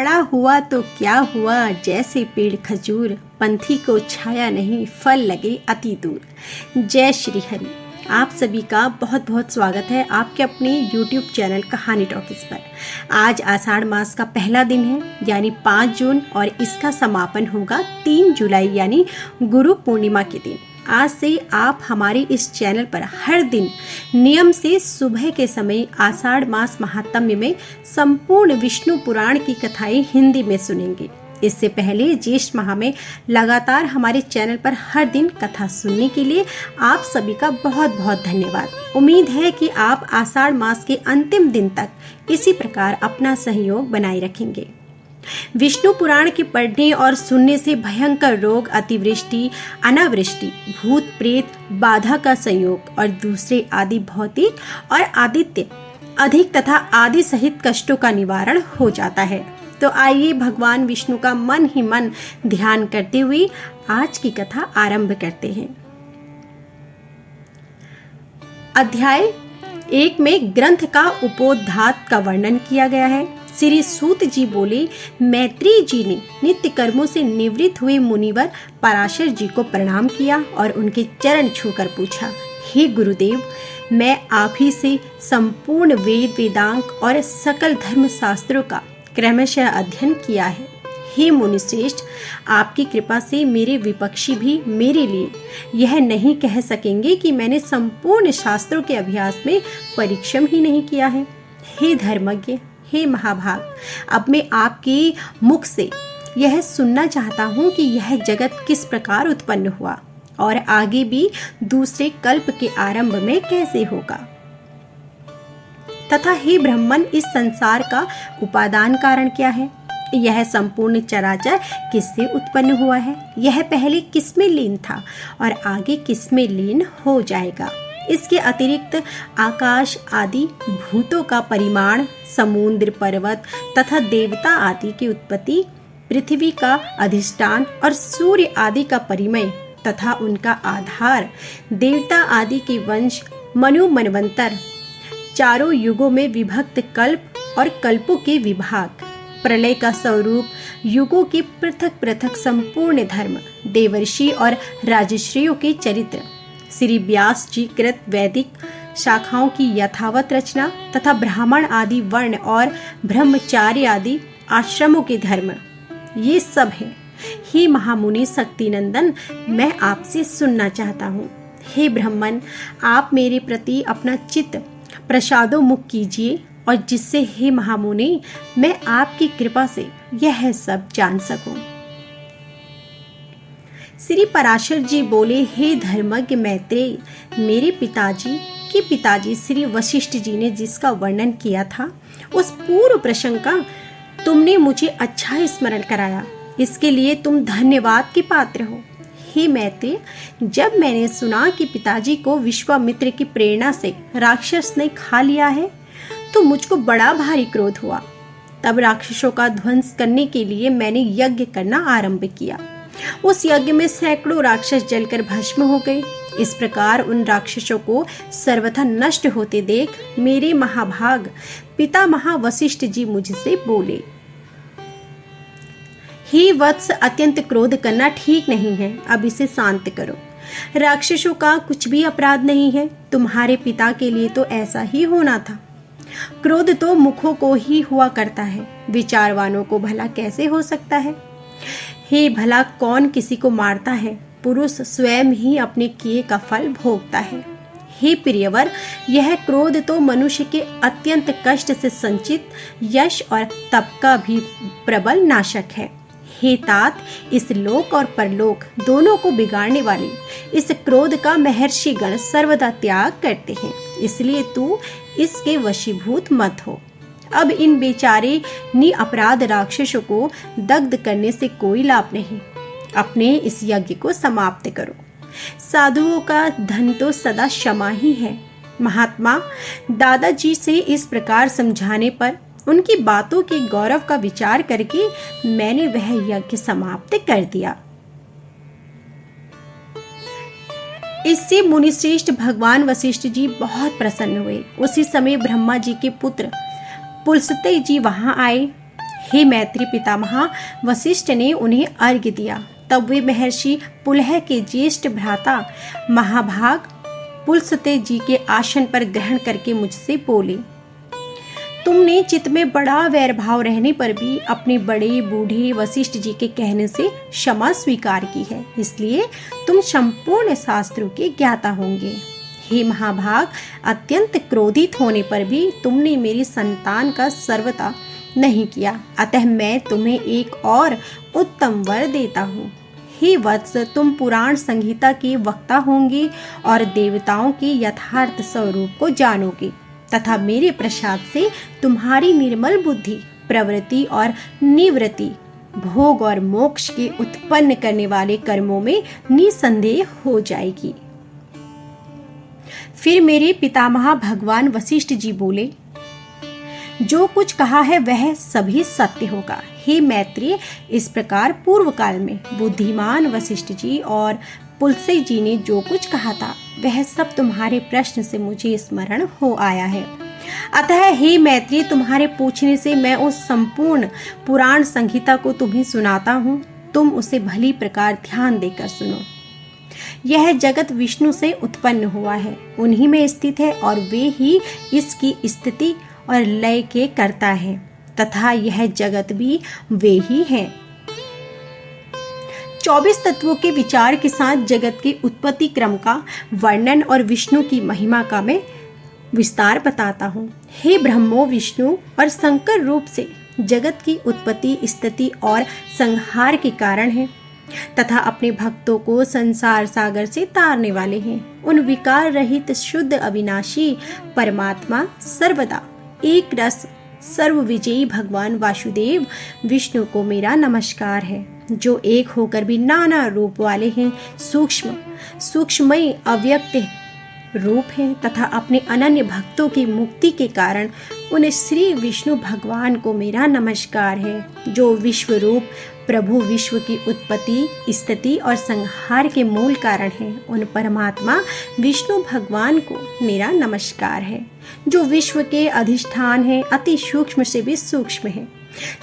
बड़ा हुआ तो क्या हुआ, जैसे पेड़ खजूर, पंथी को छाया नहीं, फल लगे अति दूर। जय श्री हरि। आप सभी का बहुत बहुत स्वागत है आपके अपने YouTube चैनल कहानी टॉकीज पर। आज आषाढ़ मास का पहला दिन है यानी 5 जून और इसका समापन होगा 3 जुलाई यानी गुरु पूर्णिमा के दिन। आज से आप हमारे इस चैनल पर हर दिन नियम से सुबह के समय आषाढ़ मास महात्म्य में संपूर्ण विष्णु पुराण की कथाएं हिंदी में सुनेंगे। इससे पहले ज्येष्ठ माह में लगातार हमारे चैनल पर हर दिन कथा सुनने के लिए आप सभी का बहुत बहुत धन्यवाद। उम्मीद है कि आप आषाढ़ मास के अंतिम दिन तक इसी प्रकार अपना सहयोग बनाए रखेंगे। विष्णु पुराण के पढ़ने और सुनने से भयंकर रोग, अतिवृष्टि, अनावृष्टि, भूत प्रेत, बाधा का संयोग और दूसरे आदि भौतिक और आदित्य अधिक तथा आदि सहित कष्टों का निवारण हो जाता है। तो आइए भगवान विष्णु का मन ही मन ध्यान करते हुए आज की कथा आरंभ करते हैं। अध्याय 1 में ग्रंथ का उपोद्घात का वर्णन किया गया है। श्री सूत जी बोले, मैत्रेय जी ने नित्य कर्मों से निवृत्त हुए मुनिवर पराशर जी को प्रणाम किया और उनके चरण छूकर पूछा, हे गुरुदेव, मैं आप ही से संपूर्ण वेद वेदांग और सकल धर्म शास्त्रों का क्रमशः अध्ययन किया है। हे मुनिश्रेष्ठ, आपकी कृपा से मेरे विपक्षी भी मेरे लिए यह नहीं कह सकेंगे कि मैंने संपूर्ण शास्त्रों के अभ्यास में परिश्रम ही नहीं किया है। हे धर्मज्ञ, हे महाभाग, अब मैं आपके मुख से यह सुनना चाहता हूँ कि यह जगत किस प्रकार उत्पन्न हुआ और आगे भी दूसरे कल्प के आरंभ में कैसे होगा, तथा हे ब्रह्मन, इस संसार का उपादान कारण क्या है। यह संपूर्ण चराचर किससे उत्पन्न हुआ है, यह पहले किसमें लीन था और आगे किसमें लीन हो जाएगा। इसके अतिरिक्त आकाश आदि भूतों का परिमाण, समुद्र, पर्वत तथा देवता आदि की उत्पत्ति, पृथ्वी का अधिष्ठान और सूर्य आदि का परिमय तथा उनका आधार, देवता आदि के वंश, मनु मनवंतर, चारों युगों में विभक्त कल्प और कल्पों के विभाग, प्रलय का स्वरूप, युगों के पृथक पृथक संपूर्ण धर्म, देवर्षि और राजश्रियों के चरित्र, श्री व्यास जी कृत वैदिक शाखाओं की यथावत रचना तथा ब्राह्मण आदि वर्ण और ब्रह्मचार्य आदि आश्रमों के धर्म, ये सब है। हे महामुनि शक्तिनंदन, मैं आपसे सुनना चाहता हूँ। हे ब्रह्मन, आप मेरे प्रति अपना चित्त प्रसादोन्मुख कीजिए और जिससे हे महामुनि मैं आपकी कृपा से यह सब जान सकूं। श्री पराशर जी बोले, हे धर्मज्ञ मैत्रेय, मेरे पिताजी श्री वशिष्ठ जी ने जिसका वर्णन किया था उस पूर्व प्रसंग का तुमने मुझे अच्छा स्मरण कराया, इसके लिए तुम धन्यवाद के पात्र हो। हे मैत्रेय, जब मैंने सुना कि पिताजी को विश्वामित्र की प्रेरणा से राक्षस ने खा लिया है तो मुझको बड़ा भारी क्रोध हुआ। तब राक्षसों का ध्वंस करने के लिए मैंने यज्ञ करना आरंभ किया। उस यज्ञ में सैकड़ों राक्षस जलकर भस्म हो गए। इस प्रकार उन राक्षसों को सर्वथा नष्ट होते देख मेरे महाभाग पितामह वशिष्ठ जी मुझसे बोले, हे वत्स, अत्यंत क्रोध करना ठीक नहीं है, अब इसे शांत करो। राक्षसों का कुछ भी अपराध नहीं है, तुम्हारे पिता के लिए तो ऐसा ही होना था। क्रोध तो मुखों को ही हुआ करता है, विचारवानों को भला कैसे हो सकता है। हे भला कौन किसी को मारता है, पुरुष स्वयं ही अपने किए का फल भोगता है। हे प्रियवर, यह क्रोध तो मनुष्य के अत्यंत कष्ट से संचित यश और तप का भी प्रबल नाशक है। हे तात, इस लोक और परलोक दोनों को बिगाड़ने वाले इस क्रोध का महर्षि गण सर्वदा त्याग करते हैं, इसलिए तू इसके वशीभूत मत हो। अब इन बेचारे निअपराध राक्षसों को दग्ध करने से कोई लाभ नहीं, अपने इस यज्ञ को समाप्त करो। साधुओं का धन तो सदा क्षमा ही है। महात्मा, दादाजी से इस प्रकार समझाने पर उनकी बातों के गौरव का विचार करके मैंने वह यज्ञ समाप्त कर दिया। इससे मुनिश्रेष्ठ भगवान वशिष्ठ जी बहुत प्रसन्न हुए। उसी समय ब्रह्मा जी के पुत्र पुलस्त्य जी वहां आए। हे मैत्री पितामह, वशिष्ठ ने उन्हें अर्घ्य दिया। तब वे महर्षि पुलह के ज्येष्ठ भ्राता महाभाग पुलस्त्य जी के आसन पर ग्रहण करके मुझसे बोले, तुमने चित्त में बड़ा वैर भाव रहने पर भी अपने बड़े बूढ़े वशिष्ठ जी के कहने से क्षमा स्वीकार की है, इसलिए तुम संपूर्ण शास्त्रों के ज्ञाता होंगे। हे महाभाग, अत्यंत क्रोधित होने पर भी तुमने मेरी संतान का सर्वथा नहीं किया, अतः मैं तुम्हें एक और उत्तम वर देता हूँ। हे वत्स, तुम पुराण संहिता के वक्ता होंगे और देवताओं के यथार्थ स्वरूप को जानोगे तथा मेरे प्रसाद से तुम्हारी निर्मल बुद्धि, प्रवृत्ति और निवृत्ति, भोग और मोक्ष के उत्पन्न करने वाले कर्मों में निसंदेह हो जाएगी। फिर मेरे पितामह भगवान वशिष्ठ जी बोले, जो कुछ कहा है वह सभी सत्य होगा। हे मैत्रेय, इस प्रकार पूर्व काल में बुद्धिमान वशिष्ठ जी और पुलस्त्य जी ने जो कुछ कहा था वह सब तुम्हारे प्रश्न से मुझे स्मरण हो आया है। अतः हे मैत्रेय, तुम्हारे पूछने से मैं उस संपूर्ण पुराण संहिता को तुम्हें सुनाता हूँ। तुम उसे भली प्रकार ध्यान देकर सुनो। यह जगत विष्णु से उत्पन्न हुआ है, उन्हीं में स्थित है और वे ही इसकी स्थिति और लय के कर्ता है तथा यह जगत भी वे ही हैं। 24 तत्वों के विचार के साथ जगत के उत्पत्ति क्रम का वर्णन और विष्णु की महिमा का मैं विस्तार बताता हूँ। हे ब्रह्मो, विष्णु और शंकर रूप से जगत की उत्पत्ति, स्थिति और संहार के कारण है तथा अपने भक्तों को संसार सागर से तारने वाले हैं। उन विकार रहित शुद्ध अविनाशी परमात्मा सर्वदा एक रस सर्व विजयी भगवान वासुदेव विष्णु को मेरा नमस्कार है, जो एक होकर भी नाना रूप वाले हैं, सूक्ष्ममय अव्यक्त रूप हैं तथा अपने अनन्य भक्तों की मुक्ति के कारण उन श्री विष्णु भगवान को मेरा नमस्कार है, जो विश्व रूप प्रभु विश्व की उत्पत्ति, स्थिति और संहार के मूल कारण हैं। उन परमात्मा विष्णु भगवान को मेरा नमस्कार है, जो विश्व के अधिष्ठान है, अति सूक्ष्म से भी सूक्ष्म है,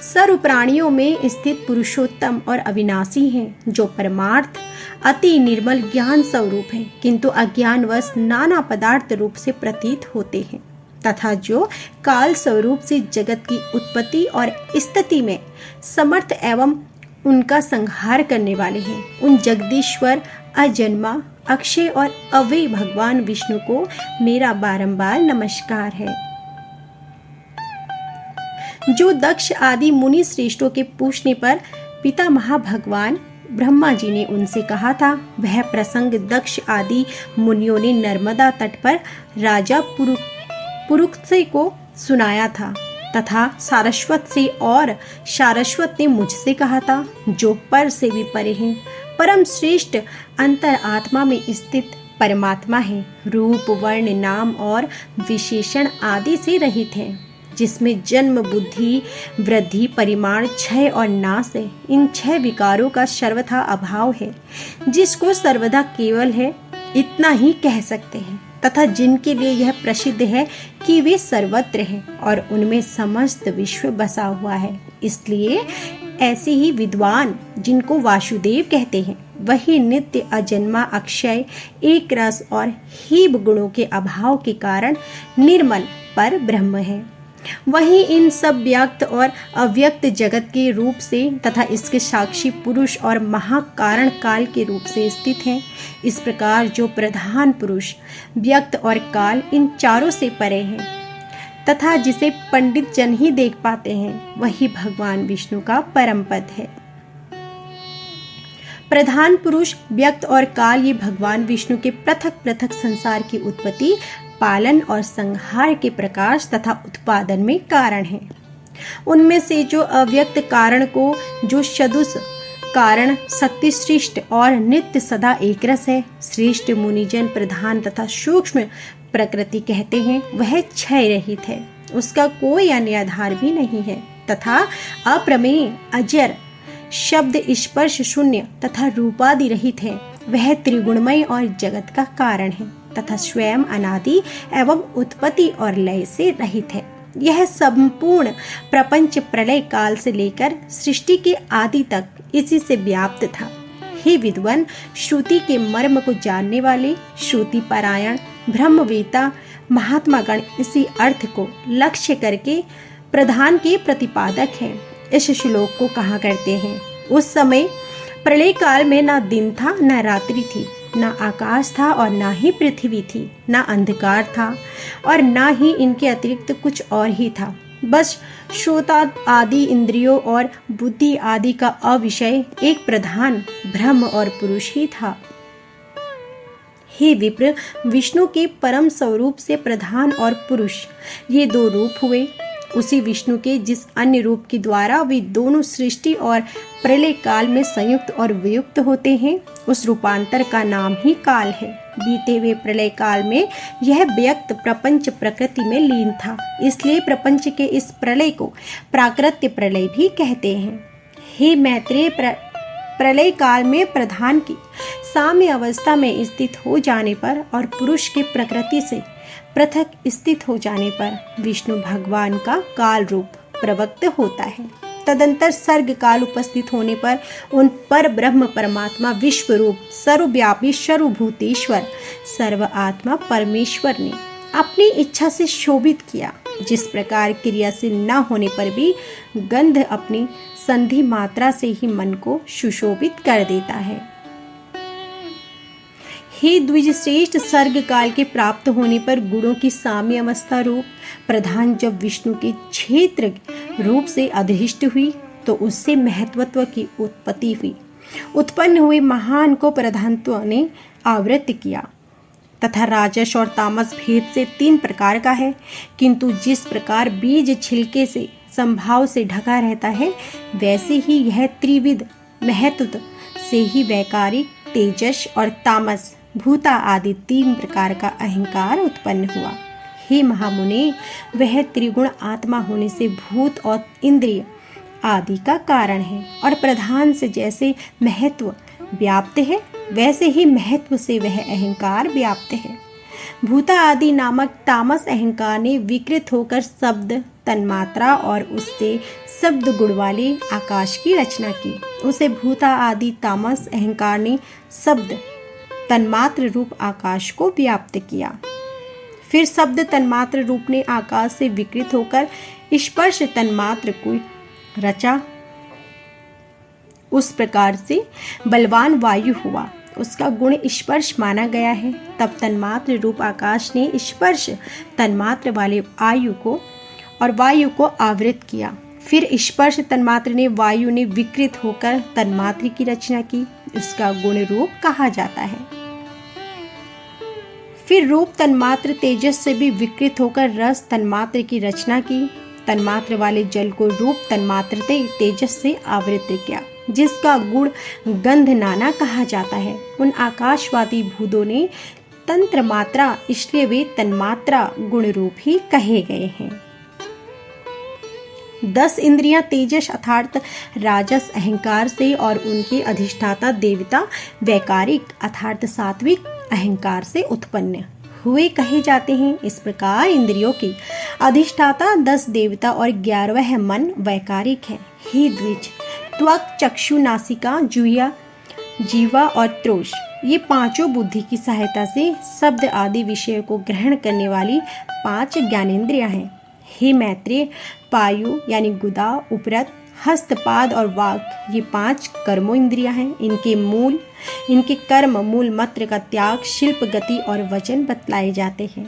सर्व प्राणियों में स्थित पुरुषोत्तम और अविनाशी हैं, जो परमार्थ अति निर्मल ज्ञान स्वरूप है, किंतु अज्ञानवश नाना पदार्थ रूप से प्रतीत होते हैं तथा जो काल स्वरूप से जगत की उत्पत्ति और स्थिति में समर्थ एवं उनका संहार करने वाले हैं। उन जगदीश्वर, अजन्मा, अक्षय और अव्यय भगवान विष्णु को मेरा बारंबार नमस्कार है। जो दक्ष आदि मुनि श्रेष्ठों के पूछने पर पितामह भगवान ब्रह्मा जी ने उनसे कहा था, वह प्रसंग दक्ष आदि मुनियों ने नर्मदा तट पर राजा पुरुक्षय को सुनाया था तथा सारस्वत से और सारस्वत ने मुझसे कहा था, जो पर से भी परे हैं, परम श्रेष्ठ अंतर आत्मा में स्थित परमात्मा है, रूप, वर्ण, नाम और विशेषण आदि से रहित है, जिसमें जन्म, बुद्धि, वृद्धि, परिमाण, क्षय और नाश है। इन 6 विकारों का सर्वथा अभाव है, जिसको सर्वदा केवल है इतना ही कह सकते हैं तथा जिनके लिए यह प्रसिद्ध है कि वे सर्वत्र हैं और उनमें समस्त विश्व बसा हुआ है। इसलिए ऐसे ही विद्वान, जिनको वासुदेव कहते हैं, वही नित्य, अजन्मा, अक्षय, एक रस और हीब गुणों के अभाव के कारण निर्मल पर ब्रह्म है। वही इन सब व्यक्त और अव्यक्त जगत के रूप से तथा इसके साक्षी पुरुष और महाकारण काल के रूप से स्थित हैं। इस प्रकार जो प्रधान पुरुष, व्यक्त और काल इन चारों से परे हैं तथा जिसे पंडित जन ही देख पाते हैं, वही भगवान विष्णु का परम पद है। प्रधान पुरुष, व्यक्त और काल ये भगवान विष्णु के पृथक पृथक संसार की उत्पत्ति, पालन और संहार के प्रकाश तथा उत्पादन में कारण है। उनमें से जो अव्यक्त कारण को, जो सदुष कारण, शक्ति श्रेष्ठ और नित्य सदा एकरस है, श्रेष्ठ मुनिजन प्रधान तथा सूक्ष्म प्रकृति कहते हैं, वह क्षय रहित है, उसका कोई अन्य आधार भी नहीं है तथा अप्रमेय, अजर, शब्द स्पर्श शून्य तथा रूपादि रहित है। वह त्रिगुणमय और जगत का कारण है तथा स्वयं अनादि एवं उत्पत्ति और लय से रहित है। यह संपूर्ण प्रपंच प्रलय काल से लेकर सृष्टि के आदि तक इसी से व्याप्त था। हे विद्वान, श्रुति के मर्म को जानने वाले श्रुति पारायण ब्रह्मवेता महात्मा गण इसी अर्थ को लक्ष्य करके प्रधान के प्रतिपादक हैं। इस श्लोक को कहा करते हैं, उस समय प्रलय काल में ना दिन था न रात्रि थी, ना आकाश था और ना ही पृथ्वी थी, ना अंधकार था और ना ही इनके अतिरिक्त कुछ और ही था। बस श्रोता आदि इंद्रियों और बुद्धि आदि का अविषय एक प्रधान ब्रह्म और पुरुष ही था। हे विप्र, विष्णु के परम स्वरूप से प्रधान और पुरुष ये दो रूप हुए। उसी विष्णु के जिस अन्य रूप के द्वारा वे दोनों सृष्टि और प्रलय काल में संयुक्त और वियुक्त होते हैं, उस रूपांतर का नाम ही काल है। बीते हुए प्रलय काल में यह व्यक्त प्रपंच प्रकृति में लीन था, इसलिए प्रपंच के इस प्रलय को प्राकृत्य प्रलय भी कहते हैं। हे मैत्रेय, प्रलय काल में प्रधान की साम्य अवस्था में स्थित हो जाने पर और पुरुष के प्रकृति से पृथक स्थित हो जाने पर विष्णु भगवान का काल रूप प्रवक्त होता है। तदंतर सर्ग काल उपस्थित होने पर उन पर ब्रह्म परमात्मा विश्व रूप सर्वव्यापी सर्वभूतेश्वर सर्व आत्मा परमेश्वर ने अपनी इच्छा से शोभित किया। जिस प्रकार क्रियाशील न होने पर भी गंध अपनी संधि मात्रा से ही मन को सुशोभित कर देता है। हे द्विज श्रेष्ठ, सर्ग काल के प्राप्त होने पर गुणों की साम्य अवस्था रूप प्रधान जब विष्णु के क्षेत्र रूप से अधिष्ठ हुई तो उससे महत्वत्व की उत्पत्ति हुई। उत्पन्न हुए महान को प्रधानत्व ने आवृत किया तथा राजस और तामस भेद से 3 प्रकार का है, किंतु जिस प्रकार बीज छिलके से संभाव से ढका रहता है वैसे ही यह त्रिविध महत्व से ही वैकारिक तेजस और तामस भूता आदि 3 प्रकार का अहंकार उत्पन्न हुआ। हे महामुने, वह त्रिगुण आत्मा होने से भूत और इंद्रिय आदि का कारण है और प्रधान से जैसे महत्व व्याप्त है वैसे ही महत्व से वह अहंकार व्याप्त है। भूता आदि नामक तामस अहंकार ने विकृत होकर शब्द तन्मात्रा और उससे शब्द गुण वाले आकाश की रचना की। उसे भूता आदि तामस अहंकार ने शब्द तन्मात्र रूप आकाश को व्याप्त किया। फिर शब्द तन्मात्र रूप ने आकाश से विकृत होकर स्पर्श तन्मात्र को रचा। उस प्रकार से बलवान वायु हुआ, उसका गुण स्पर्श माना गया है। तब तन्मात्र रूप आकाश ने स्पर्श तन्मात्र वाले वायु को आवृत किया। फिर स्पर्श तन्मात्र ने वायु ने विकृत होकर तन्मात्र की रचना की, उसका गुण रूप कहा जाता है। फिर रूप तन्मात्र तेजस से भी विकृत होकर रस तन्मात्र की रचना की। तन्मात्र वाले जल को रूप तन्मात्र तेजस से आवृत किया, जिसका गुण गंध नाना कहा जाता है। उन आकाशवादी भूतों ने तंत्र मात्रा, इसलिए वे तन्मात्रा गुण रूप ही कहे गए हैं। 10 इंद्रियां तेजस अर्थात राजस अहंकार से और उनके अधिष्ठाता देवता वैकारिक अर्थात सात्विक अहंकार से उत्पन्न हुए कहे जाते हैं। इस प्रकार इंद्रियों की अधिष्ठाता 10 देवता और 11वां मन वैकारिक है। हे द्विज, त्वक, चक्षु, नासिका, जुह्वा, जीवा और त्रोष ये 5 बुद्धि की सहायता से शब्द आदि विषयों को ग्रहण करने वाली 5 ज्ञानेंद्रियां हैं। हे मैत्रेय, पायु यानी गुदा, उपरत, हस्तपाद और वाक ये 5 कर्मो इंद्रियां हैं। इनके कर्म मूल मंत्र का त्याग, शिल्प, गति और वचन बतलाए जाते हैं।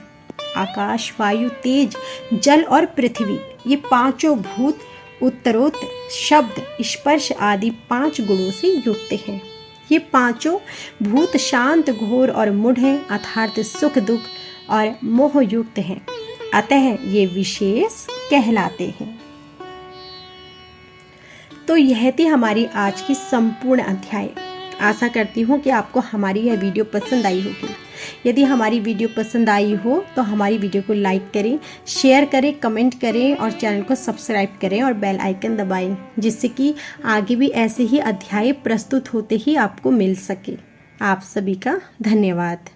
आकाश, वायु, तेज, जल और पृथ्वी ये 5 भूत उत्तरोत्तर शब्द, स्पर्श आदि 5 गुणों से युक्त हैं। ये 5 भूत शांत, घोर और मूढ़ हैं अर्थात सुख, दुख और मोह युक्त हैं, अतः ये विशेष कहलाते हैं। तो यह थी हमारी आज की संपूर्ण अध्याय। आशा करती हूँ कि आपको हमारी यह वीडियो पसंद आई होगी। यदि हमारी वीडियो पसंद आई हो तो हमारी वीडियो को लाइक करें, शेयर करें, कमेंट करें और चैनल को सब्सक्राइब करें और बेल आइकन दबाएं, जिससे कि आगे भी ऐसे ही अध्याय प्रस्तुत होते ही आपको मिल सके। आप सभी का धन्यवाद।